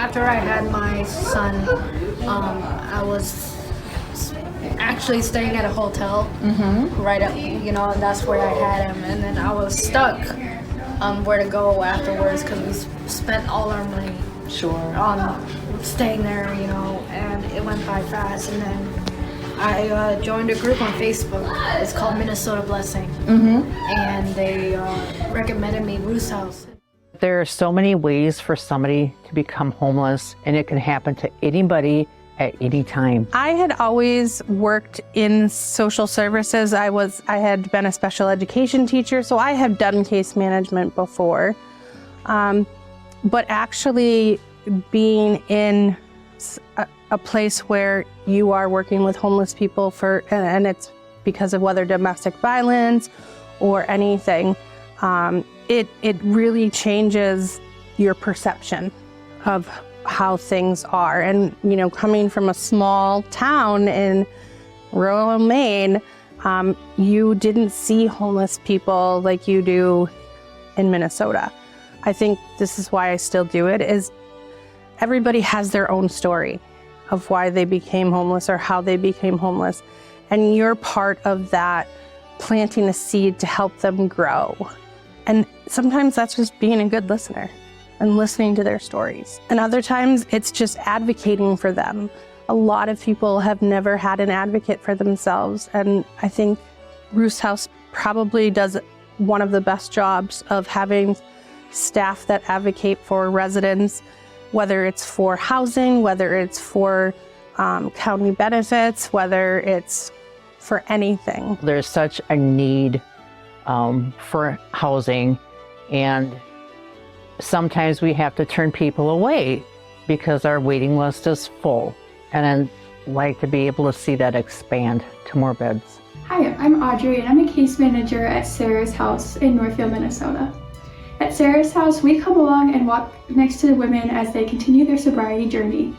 after I had my son, I was actually staying at a hotel right up, and that's where I had him. And then I was stuck where to go afterwards because we spent all our money on staying there, and it went by fast. And then I joined a group on Facebook. It's called Minnesota Blessing, and they recommended me Ruth's house. There are so many ways for somebody to become homeless, and it can happen to anybody at any time. I had always worked in social services. I had been a special education teacher, so I had done case management before. But actually being in a place where you are working with homeless people and it's because of whether domestic violence or anything, it really changes your perception of how things are. And, coming from a small town in rural Maine, you didn't see homeless people like you do in Minnesota. I think this is why I still do it, is everybody has their own story of why they became homeless or how they became homeless. And you're part of that, planting a seed to help them grow. And sometimes that's just being a good listener and listening to their stories. And other times it's just advocating for them. A lot of people have never had an advocate for themselves. And I think Ruth's House probably does one of the best jobs of having staff that advocate for residents, whether it's for housing, whether it's for county benefits, whether it's for anything. There's such a need for housing, and sometimes we have to turn people away because our waiting list is full. And I'd like to be able to see that expand to more beds. Hi, I'm Audrey, and I'm a case manager at Sarah's house in Northfield, Minnesota. At Sarah's house, we come along and walk next to the women as they continue their sobriety journey.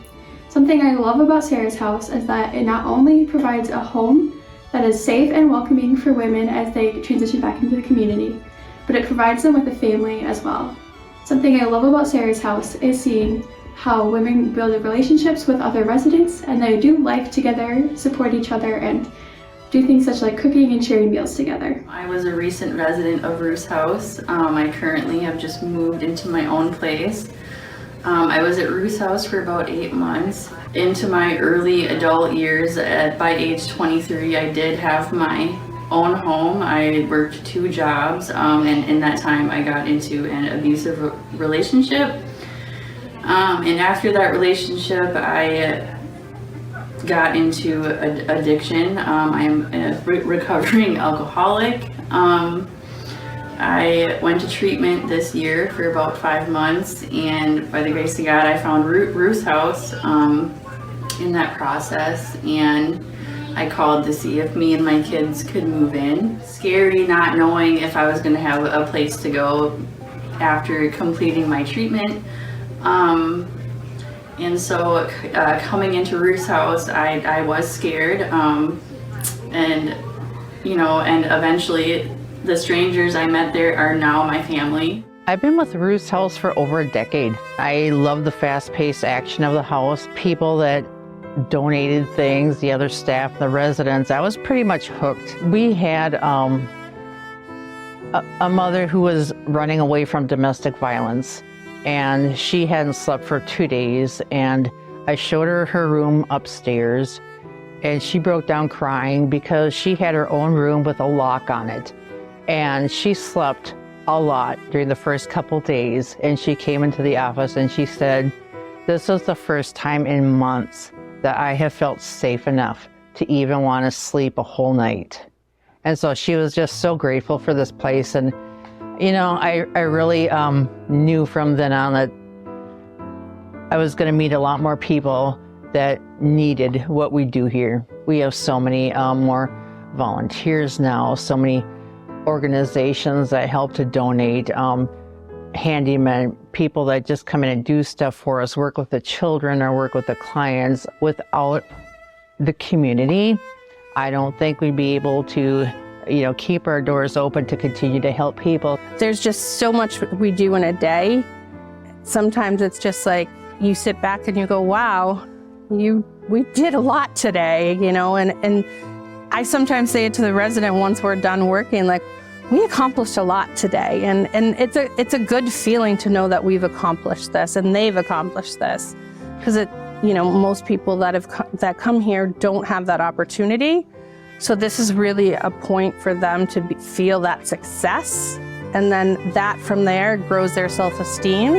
Something I love about Sarah's house is that it not only provides a home that is safe and welcoming for women as they transition back into the community, but it provides them with a family as well. Something I love about Sarah's house is seeing how women build relationships with other residents, and they do life together, support each other, and do things such like cooking and sharing meals together. I was a recent resident of Ruth's house. I currently have just moved into my own place. I was at Ruth's house for about 8 months. Into my early adult years, by age 23, I did have my own home. I worked 2 jobs, and in that time I got into an abusive relationship. And after that relationship, I got into addiction. I'm a recovering alcoholic. I went to treatment this year for about 5 months, and by the grace of God, I found Ruth's house in that process, and I called to see if me and my kids could move in. Scary not knowing if I was going to have a place to go after completing my treatment. And so coming into Ruth's house, I was scared, and eventually the strangers I met there are now my family. I've been with Ruth's house for over a decade. I love the fast-paced action of the house, people that donated things, the other staff, the residents. I was pretty much hooked. We had a mother who was running away from domestic violence, and she hadn't slept for 2 days, and I showed her her room upstairs, and she broke down crying because she had her own room with a lock on it, and she slept a lot during the first couple days. And she came into the office and she said, "This was the first time in months that I have felt safe enough to even want to sleep a whole night." And so she was just so grateful for this place. And I really knew from then on that I was going to meet a lot more people that needed what we do here. We have so many more volunteers now, so many organizations that help to donate, handymen, people that just come in and do stuff for us, work with the children or work with the clients. Without the community, I don't think we'd be able to keep our doors open to continue to help people. There's just so much we do in a day. Sometimes it's just like, you sit back and you go, wow, we did a lot today, you know, and I sometimes say it to the resident once we're done working, like, we accomplished a lot today. And it's a good feeling to know that we've accomplished this and they've accomplished this. Because most people that come here don't have that opportunity. So this is really a point for them to feel that success. And then that from there grows their self-esteem.